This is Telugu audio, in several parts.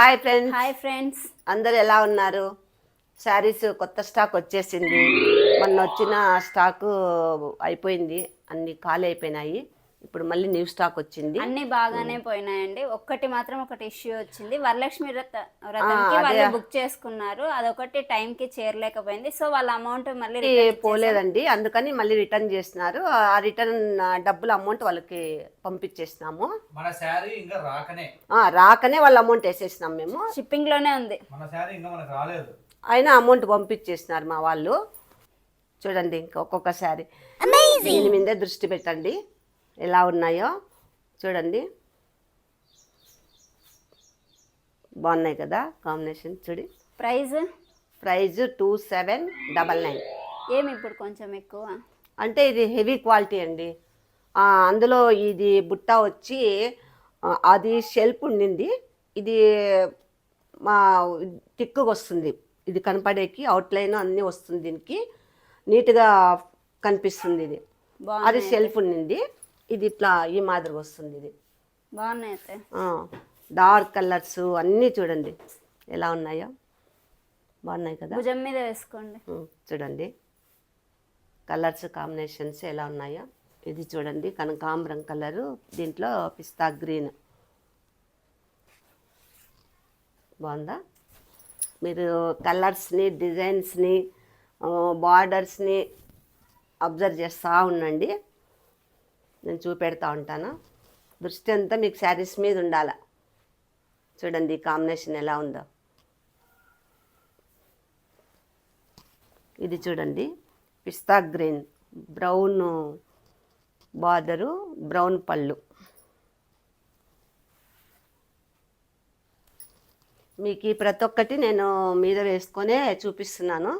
హాయ్ ఫ్రెండ్స్ అందరు ఎలా ఉన్నారు? శారీస్ కొత్త స్టాక్ వచ్చేసింది. మొన్న వచ్చిన స్టాకు అయిపోయింది, అన్ని ఖాళీ అయిపోయినాయి. ఇప్పుడు మళ్ళీ న్యూ స్టాక్ వచ్చింది. అన్ని బాగానే పోయినాయండి. ఒకటి ఇష్యూ వచ్చింది. వరలక్ష్మి వ్రతంకి వాళ్ళు బుక్ చేసుకున్నారు, అదొకటి టైంకి చేరలేకపోయింది. సో వాళ్ళ అమౌంట్ మళ్ళీ పోలేదండి, అందుకని మళ్ళీ రిటర్న్ చేస్తున్నారు. ఆ రిటర్న్ డబ్బులు అమౌంట్ వాళ్ళకి పంపించేసినాము. మన శారీ ఇంకా రాకనే వాళ్ళ అమౌంట్ వేసేసినాం. మేము షిప్పింగ్ లోనే ఉంది, మన శారీ ఇంకా మనకు రాలేదు. అయినా అమౌంట్ పంపించేసినారు మా వాళ్ళు. చూడండి, ఇంకా ఒక్కొక్క శారీ దీని మీదే దృష్టి పెట్టండి, ఎలా ఉన్నాయో చూడండి. బాగున్నాయి కదా కాంబినేషన్. చూడి ప్రైస్ 2799. ఏమి ఇప్పుడు కొంచెం ఎక్కువ అంటే ఇది హెవీ క్వాలిటీ అండి. అందులో ఇది బుట్ట వచ్చి అది షెల్ఫ్ ఉండింది, ఇది మా టిక్కుగా వస్తుంది. ఇది కనపడేకి అవుట్లైన్ అన్నీ వస్తుంది, దీనికి నీట్గా కనిపిస్తుంది. ఇది అది షెల్ఫ్ ఉండింది, ఇది ఇట్లా ఈ మాదిరిగా వస్తుంది. ఇది బాగున్నాయి. డార్క్ కలర్స్ అన్నీ చూడండి ఎలా ఉన్నాయో. బాగున్నాయి కదా, భుజం మీద వేసుకోండి. చూడండి కలర్స్ కాంబినేషన్స్ ఎలా ఉన్నాయో. ఇది చూడండి కనకాంబరం కలరు, దీంట్లో పిస్తా గ్రీన్. బాగుందా? మీరు కలర్స్ని, డిజైన్స్ని, బార్డర్స్ని అబ్జర్వ్ చేస్తూ ఉండండి, నేను చూపెడతా ఉంటాను. దృష్టి అంతా మీకు శారీస్ మీద ఉండాలి. చూడండి ఈ కాంబినేషన్ ఎలా ఉందో. ఇది చూడండి పిస్తా గ్రీన్, బ్రౌన్ బార్డరు, బ్రౌన్ పళ్ళు. మీకు ప్రతి ఒక్కటి నేను మీద వేసుకొనే చూపిస్తున్నాను.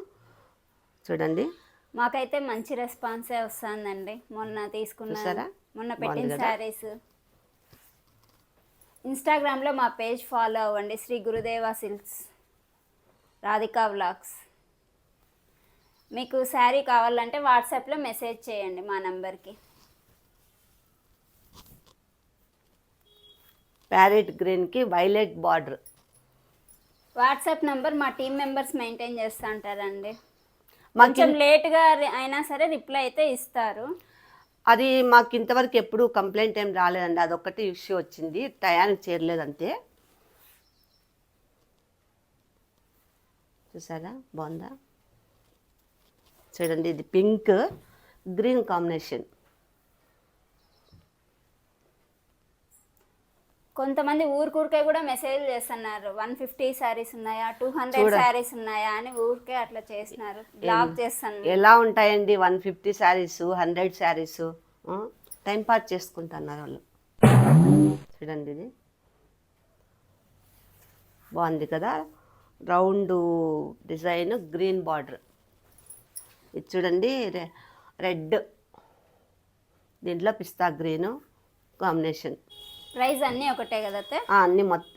చూడండి, మాకైతే మంచి రెస్పాన్సే వస్తుందండి. మొన్న తీసుకున్నారా, మొన్న పెట్టిన శారీస్. ఇన్స్టాగ్రామ్లో మా పేజ్ ఫాలో అవ్వండి, శ్రీ గురుదేవ సిల్క్స్ రాధికా వ్లాగ్స్. మీకు శారీ కావాలంటే వాట్సాప్లో మెసేజ్ చేయండి మా నంబర్కి. ప్యారెట్ గ్రీన్కి వైలెట్ బార్డర్. వాట్సాప్ నంబర్ మా టీం మెంబర్స్ మెయింటైన్ చేస్తూ ఉంటారండి. కొంచెం లేట్గా అయినా సరే రిప్లై అయితే ఇస్తారు. అది మాకు ఇంతవరకు ఎప్పుడు కంప్లైంట్ ఏం రాలేదండి, అదొక్కటి ఇష్యూ వచ్చింది, టయానికి చేరలేదంతే. చూసారా బాగుందా? చూడండి ఇది పింక్ గ్రీన్ కాంబినేషన్. కొంతమంది ఊరికే కూడా మెసేజ్ చేస్తున్నారు, 150 శారీస్ ఉన్నాయా, 200 శారీస్ ఉన్నాయా అని ఊరికే అట్లా చేస్తున్నారు. బ్లాక్ చేస్తాను. ఎలా ఉంటాయండి 150 శారీస్, 100 శారీస్? టైం పాస్ చేసుకుంటున్నారు వాళ్ళు. చూడండి ఇది బాగుంది కదా, రౌండ్ డిజైన్, గ్రీన్ బార్డర్. ఇది చూడండి రెడ్, దీంట్లో పిస్తా గ్రీను కాంబినేషన్. ప్రైస్ అన్నీ ఒకటే కదా?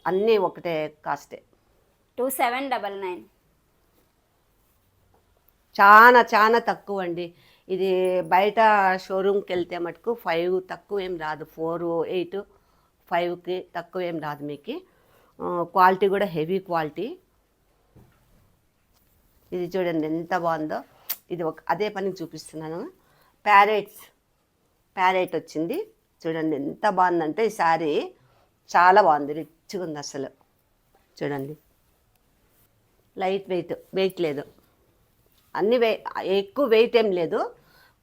అన్నీ ఒకటే కాస్టే. 2799. చాలా చాలా తక్కువ అండి. ఇది బయట షోరూమ్కి వెళ్తే మటుకు 5 తక్కువ ఏం రాదు, 4, 8, 5కి తక్కువ ఏం రాదు మీకు. క్వాలిటీ కూడా హెవీ క్వాలిటీ. ఇది చూడండి ఎంత బాగుందో. ఇది అదే పని చూపిస్తున్నాను. ప్యారెట్ వచ్చింది. చూడండి ఎంత బాగుందంటే ఈ శారీ చాలా బాగుంది, రిచ్గా ఉంది అసలు. చూడండి లైట్ వెయిట్ లేదు, అన్ని ఎక్కువ వెయిట్ ఏం లేదు,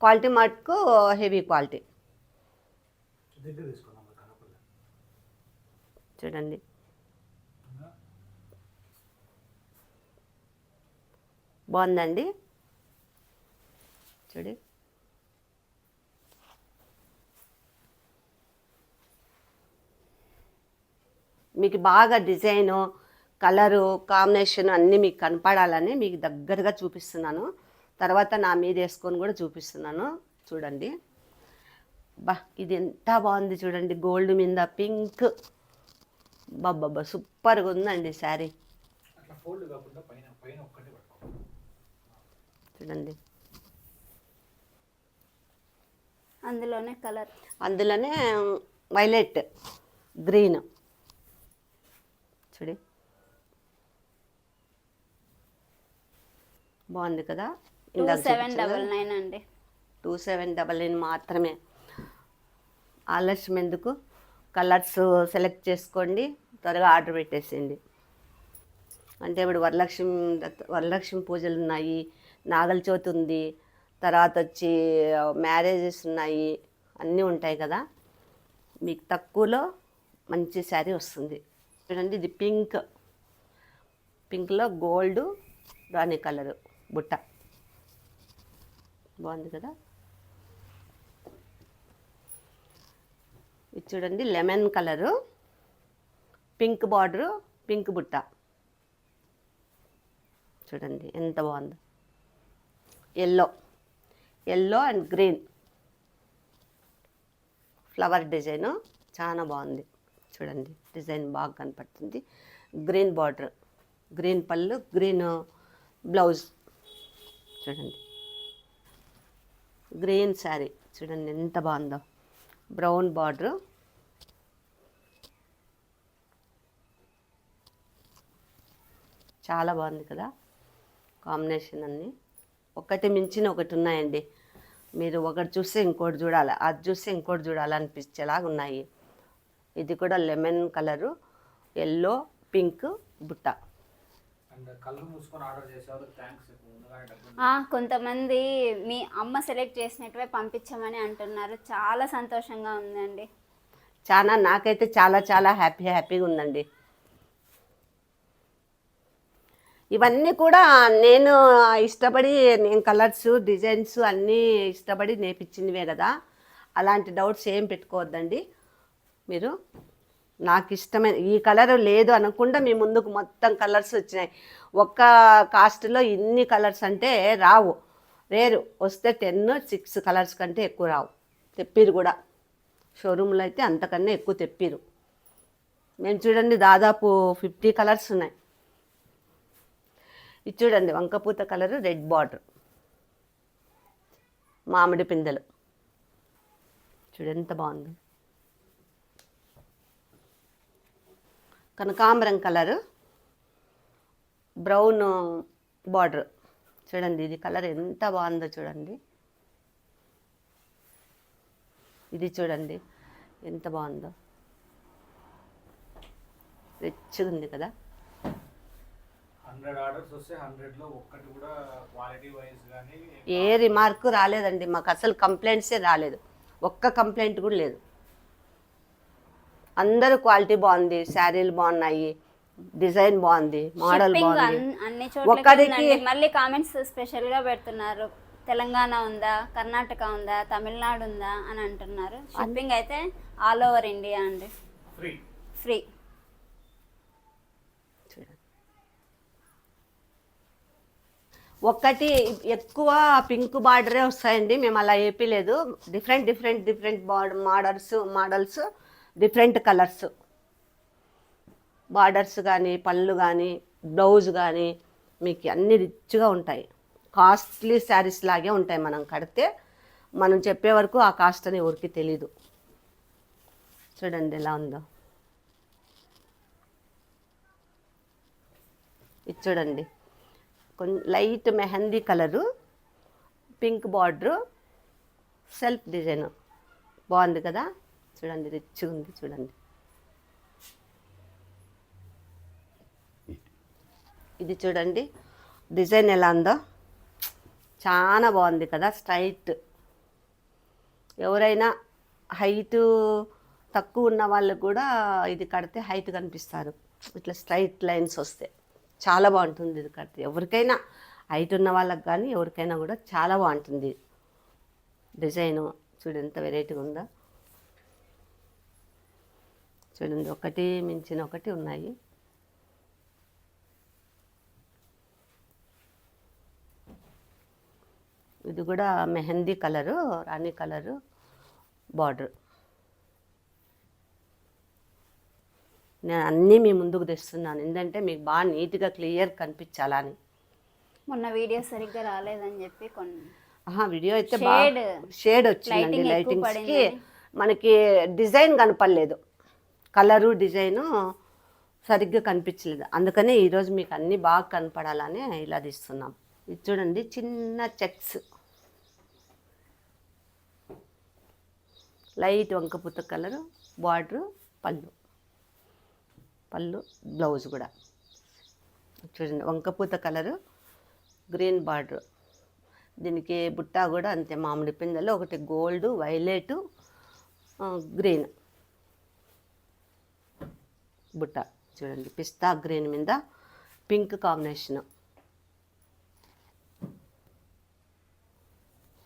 క్వాలిటీ మటుకు హెవీ క్వాలిటీ. చూడండి బాగుందండి. చూడండి మీకు బాగా డిజైను, కలరు, కాంబినేషన్ అన్నీ మీకు కనపడాలని మీకు దగ్గరగా చూపిస్తున్నాను. తర్వాత నా మీద వేసుకొని కూడా చూపిస్తున్నాను. చూడండి ఇది ఎంత బాగుంది చూడండి, గోల్డ్ మీద పింక్. బాబ్బా సూపర్గా ఉందండి శారీ. చూడండి అందులోనే వైలెట్ గ్రీన్. చూడి బాగుంది కదా. 2799 అండి. 2799 మాత్రమే. ఆలస్యం ఎందుకు, కలర్స్ సెలెక్ట్ చేసుకోండి, త్వరగా ఆర్డర్ పెట్టేసేయండి. అంటే ఇప్పుడు వరలక్ష్మి పూజలు ఉన్నాయి, నాగల చవితి ఉంది, తర్వాత వచ్చి మ్యారేజెస్ ఉన్నాయి, అన్నీ ఉంటాయి కదా. మీకు తక్కువలో మంచి శారీ వస్తుంది. చూడండి, ఇది పింక్లో గోల్డ్ రాణి కలరు బుట్ట, బాగుంది కదా. ఇది చూడండి, lemon colour, pink border, pink బుట్ట, చూడండి ఎంత బాగుందో. Yellow and green flower design చాలా బాగుంది. చూడండి, డిజైన్ బాగా కనపడుతుంది. గ్రీన్ బార్డర్, గ్రీన్ పళ్ళు, గ్రీన్ బ్లౌజ్, చూడండి గ్రీన్ శారీ, చూడండి ఎంత బాగుందో. బ్రౌన్ బార్డరు, చాలా బాగుంది కదా కాంబినేషన్. అన్నీ ఒకటి మించిన ఒకటి ఉన్నాయండి. మీరు ఒకటి చూస్తే ఇంకోటి చూడాలి, అది చూస్తే ఇంకోటి చూడాలనిపించేలాగా ఉన్నాయి. ఇది కూడా లెమన్ కలరు, ఎల్లో, పింక్ బుట్ట. కొంతమంది మీ అమ్మ సెలెక్ట్ చేసినట్టువే పంపించమని అంటున్నారు. చాలా సంతోషంగా ఉందండి. నాకైతే చాలా చాలా హ్యాపీగా ఉందండి. ఇవన్నీ కూడా నేను ఇష్టపడి, నేను కలర్స్ డిజైన్స్ అన్నీ ఇష్టపడి నేర్పించినవే కదా. అలాంటి డౌట్స్ ఏం పెట్టుకోవద్దండి మీరు. నాకు ఇష్టమైన ఈ కలర్ లేదు అనకుండా మీ ముందుకు మొత్తం కలర్స్ వచ్చినాయి. ఒక్క కాస్ట్లో ఇన్ని కలర్స్ అంటే రావు, రేరు. వస్తే 6 కలర్స్ కంటే ఎక్కువ రావు. తెప్పిరు కూడా, షోరూంలో అయితే అంతకన్నా ఎక్కువ తెప్పిరు. మేము చూడండి దాదాపు 50 కలర్స్ ఉన్నాయి. ఇది చూడండి, వంకపూత కలరు, రెడ్ బార్డర్, మామిడి పిందెలు, చూడు ఎంత బాగుంది. కనకాంబరం కలరు, బ్రౌన్ బార్డర్, చూడండి ఇది కలర్ ఎంత బాగుందో చూడండి. ఇది చూడండి ఎంత బాగుందో, రిచ్గా ఉంది కదా. 100 ఆర్డర్స్ వస్తే 100లో ఒక్కటి కూడా క్వాలిటీ వైజ్ కానీ ఏ రిమార్కు రాలేదండి. మాకు అసలు కంప్లైంట్సే రాలేదు, ఒక్క కంప్లైంట్ కూడా లేదు. అందరూ క్వాలిటీ బాగుంది, శారీలు బాగున్నాయి, డిజైన్ బాగుంది, మోడల్ బాగుంది. అన్ని చోట్ల మళ్ళీ కామెంట్స్ స్పెషల్ గా పెడుతున్నారు. తెలంగాణ ఉందా, కర్ణాటక ఉందా, తమిళనాడు ఉందా అని అంటున్నారు. షిప్పింగ్ అయితే ఆల్ ఓవర్ ఇండియా అండి, ఫ్రీ. ఒక్కటి ఎక్కువ పింక్ బార్డరే వస్తాయండి, మేము అలా ఏపీలేదు. Different models different colours, borders కానీ, పళ్ళు కానీ, బ్లౌజ్ కానీ మీకు అన్ని రిచ్గా ఉంటాయి. కాస్ట్లీ శారీస్ లాగే ఉంటాయి. మనం కడితే మనం చెప్పే వరకు ఆ కాస్ట్ అని ఎవరికి తెలీదు. చూడండి ఎలా ఉందో. ఇది చూడండి, కొంచెం light mehndi colour, pink border, self design, బాగుంది కదా. చూడండి రిచ్గా ఉంది. చూడండి ఇది చూడండి డిజైన్ ఎలా ఉందో, చాలా బాగుంది కదా. స్ట్రైట్, ఎవరైనా హైటు తక్కువ ఉన్న వాళ్ళు కూడా ఇది కడితే హైట్ కనిపిస్తారు. ఇట్లా స్ట్రైట్ లైన్స్ వస్తే చాలా బాగుంటుంది ఇది కడితే. ఎవరికైనా హైట్ ఉన్న వాళ్ళకి కానీ ఎవరికైనా కూడా చాలా బాగుంటుంది డిజైను. చూడు ఎంత వెరైటీగా ఉందో. చూడండి ఒకటి మించిన ఒకటి ఉన్నాయి. ఇది కూడా మెహందీ కలరు, రాణి కలరు బార్డర్. నేను అన్నీ మీ ముందుకు తెస్తున్నాను, ఎందుకంటే మీకు బాగా నీట్గా క్లియర్ కనిపించాలని. మొన్న వీడియో సరిగ్గా రాలేదని చెప్పి వీడియో అయితే షేడ్ వచ్చిందండి లైటింగ్స్కి. మనకి డిజైన్ కనపడలేదు, కలరు డిజైను సరిగ్గా కనిపించలేదు. అందుకనే ఈరోజు మీకు అన్నీ బాగా కనపడాలని ఇలా తీస్తున్నాం. ఇది చూడండి చిన్న చెక్స్, లైట్ వంకపూత కలరు, బార్డరు, పళ్ళు బ్లౌజ్ కూడా చూడండి వంకపూత కలరు, గ్రీన్ బార్డర్. దీనికి బుట్ట కూడా అంతే మామిడి పిందెలు, ఒకటి గోల్డ్, వైలెట్, గ్రీన్ బుట్ట. చూడండి పిస్తా గ్రీన్ మీద పింక్ కాంబినేషన్.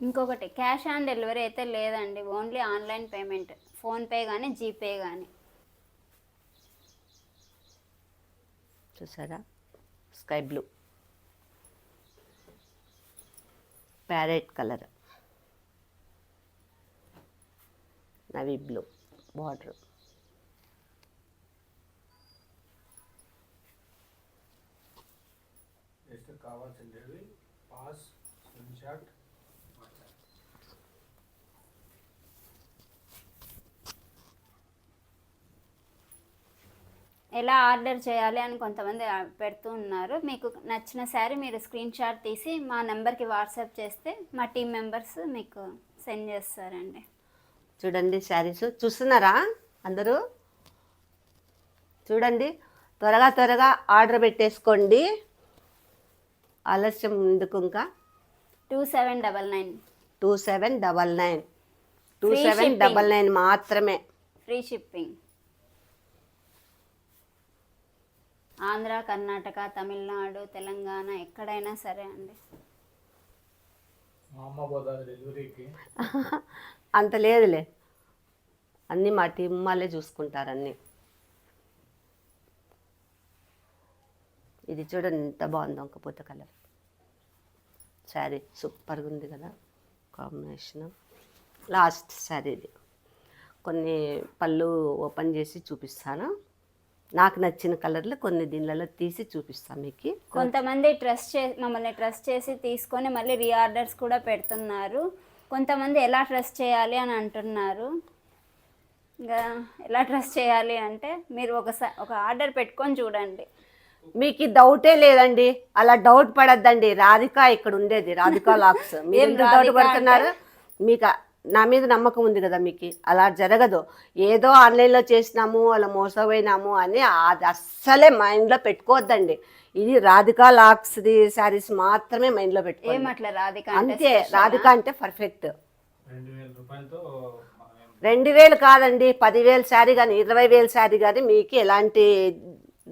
ఇంకొకటి క్యాష్ ఆన్ డెలివరీ అయితే లేదండి, ఓన్లీ ఆన్లైన్ పేమెంట్, ఫోన్పే కానీ జీపే కానీ. చూసారా sky blue, parrot colour, navy blue border. Next కావాల్సింది పాస్, స్క్రీన్ షాట్, ఎలా ఆర్డర్ చేయాలి అని కొంతమంది పెడుతూ ఉన్నారు. మీకు నచ్చిన శారీ మీరు స్క్రీన్ షాట్ తీసి మా నెంబర్కి వాట్సాప్ చేస్తే మా టీం మెంబర్స్ మీకు సెండ్ చేస్తారండి. చూడండి శారీస్ చూస్తున్నారా అందరూ? చూడండి త్వరగా ఆర్డర్ పెట్టేసుకోండి, ఆలస్యం ఎందుకు ఇంకా. 2799 2799 2799 మాత్రమే. Free shipping. ఆంధ్ర, కర్ణాటక, తమిళనాడు, తెలంగాణ ఎక్కడైనా సరే అండి. మా అమ్మ పోతుంది డెలివరీకి. అంత లేదులే, అన్నీ మా టీం వాళ్ళే చూసుకుంటారు అన్నీ. ఇది చూడండి ఎంత బాగుందో వంకపోత కలర్ శారీ, సూపర్గా ఉంది కదా కాంబినేషన్. లాస్ట్ శారీ ఇది. కొన్ని పళ్ళు ఓపెన్ చేసి చూపిస్తాను, నాకు నచ్చిన కలర్లు కొన్ని దీనిలలో తీసి చూపిస్తాను మీకు. కొంతమంది మమ్మల్ని ట్రస్ట్ చేసి తీసుకొని మళ్ళీ రీఆర్డర్స్ కూడా పెడుతున్నారు. కొంతమంది ఎలా ట్రస్ట్ చేయాలి అని అంటున్నారు. ఇంకా ఎలా ట్రస్ట్ చేయాలి అంటే మీరు ఒక ఆర్డర్ పెట్టుకొని చూడండి. మీకు డౌటే లేదండి, అలా డౌట్ పడద్దండి. రాధిక ఇక్కడ ఉండేది, రాధిక లాక్స్. మీరు ఎందుకు డౌట్ పడుతున్నారు? మీకు నా మీద నమ్మకం ఉంది కదా మీకు. అలా జరగదు, ఏదో ఆన్లైన్లో చేసినాము అలా మోసపోయినాము అని అది అస్సలే మైండ్లో పెట్టుకోవద్దండి. ఇది రాధిక లాక్స్ది శారీస్ మాత్రమే మైండ్లో పెట్టుకోండి. ఏమట్లా రాధిక అంతే, రాధిక అంటే పర్ఫెక్ట్. 2000 రూపాయలతో 2000 కాదండి, 10,000 శారీ కానీ 20,000 శారీ కానీ మీకు ఎలాంటి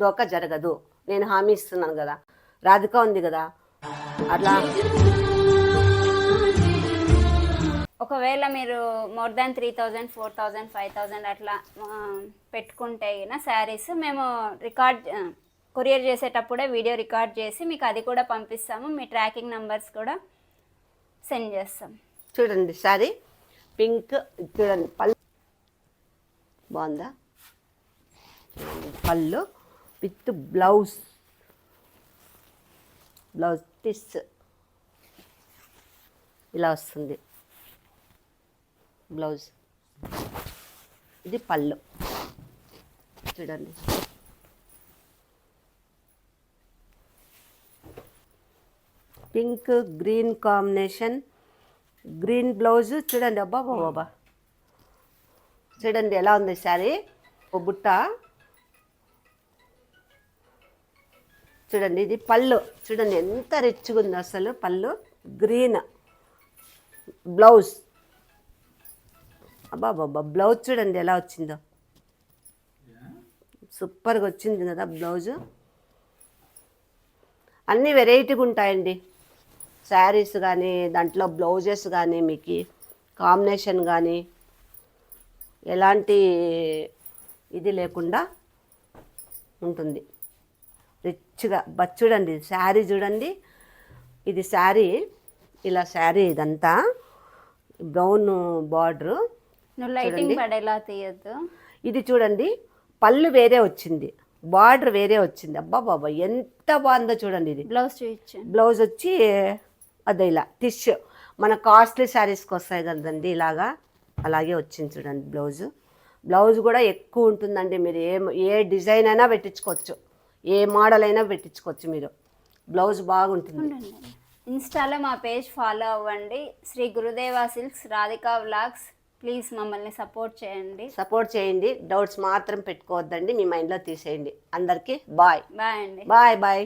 డోకా జరగదు, నేను హామీ ఇస్తున్నాను కదా. రాధిక ఉంది కదా అట్లా. ఒకవేళ మీరు మోర్ దాన్ 3,000, 4,000, 5,000 అట్లా పెట్టుకుంటే శారీస్ మేము కొరియర్ చేసేటప్పుడే వీడియో రికార్డ్ చేసి మీకు అది కూడా పంపిస్తాము. మీ ట్రాకింగ్ నెంబర్స్ కూడా సెండ్ చేస్తాం. చూడండి శారీ పింక్, చూడండి పళ్ళు బాగుందా, చూడండి పళ్ళు విత్ బ్లౌజ్ టిస్ ఇలా వస్తుంది బ్లౌజ్. ఇది పళ్ళు చూడండి. Pink green combination, green blouse చూడండి. అబ్బా బాబా చూడండి ఎలా ఉంది శారీ. ఓ బుట్ట చూడండి. ఇది పళ్ళు చూడండి ఎంత రిచ్గా ఉంది అసలు. పళ్ళు గ్రీన్, బ్లౌజ్ అబ్బా బాబా బ్లౌజ్ చూడండి ఎలా వచ్చిందో, సూపర్గా వచ్చింది కదా బ్లౌజు. అన్నీ వెరైటీగా ఉంటాయండి శారీస్ కానీ, దాంట్లో బ్లౌజెస్ కానీ, మీకు కాంబినేషన్ కానీ ఎలాంటి ఇది లేకుండా ఉంటుంది, రిచ్గా. చూడండి శారీ చూడండి, ఇది శారీ ఇలా శారీ ఇదంతా బ్రౌన్ బార్డరు. నువ్వు లైటింగ్ పడేలా తీయద్దు. ఇది చూడండి పళ్ళు వేరే వచ్చింది, బార్డర్ వేరే వచ్చింది. అబ్బా బాబా ఎంత బాగుందో చూడండి. ఇది బ్లౌజ్ చూపించండి. బ్లౌజ్ వచ్చి అదే ఇలా టిష్యూ మన కాస్ట్లీ శారీస్కి వస్తాయి కదండి ఇలాగా, అలాగే వచ్చింది చూడండి బ్లౌజు. బ్లౌజ్ కూడా ఎక్కువ ఉంటుందండి, మీరు ఏ డిజైన్ అయినా పెట్టించుకోవచ్చు, ఏ మోడల్ అయినా పెట్టించుకోవచ్చు మీరు. బ్లౌజ్ బాగుంటుంది. ఇన్స్టాలో మా పేజ్ ఫాలో అవ్వండి. Shri Gurudeva Silks, Radhika vlogs. Please మమ్మల్ని సపోర్ట్ చేయండి. సపోర్ట్ చేయండి. డౌట్స్ మాత్రం పెట్టుకోవద్దండి, మీ మైండ్లో తీసేయండి. అందరికీ బాయ్. బాయ్ అండి. Bye bye.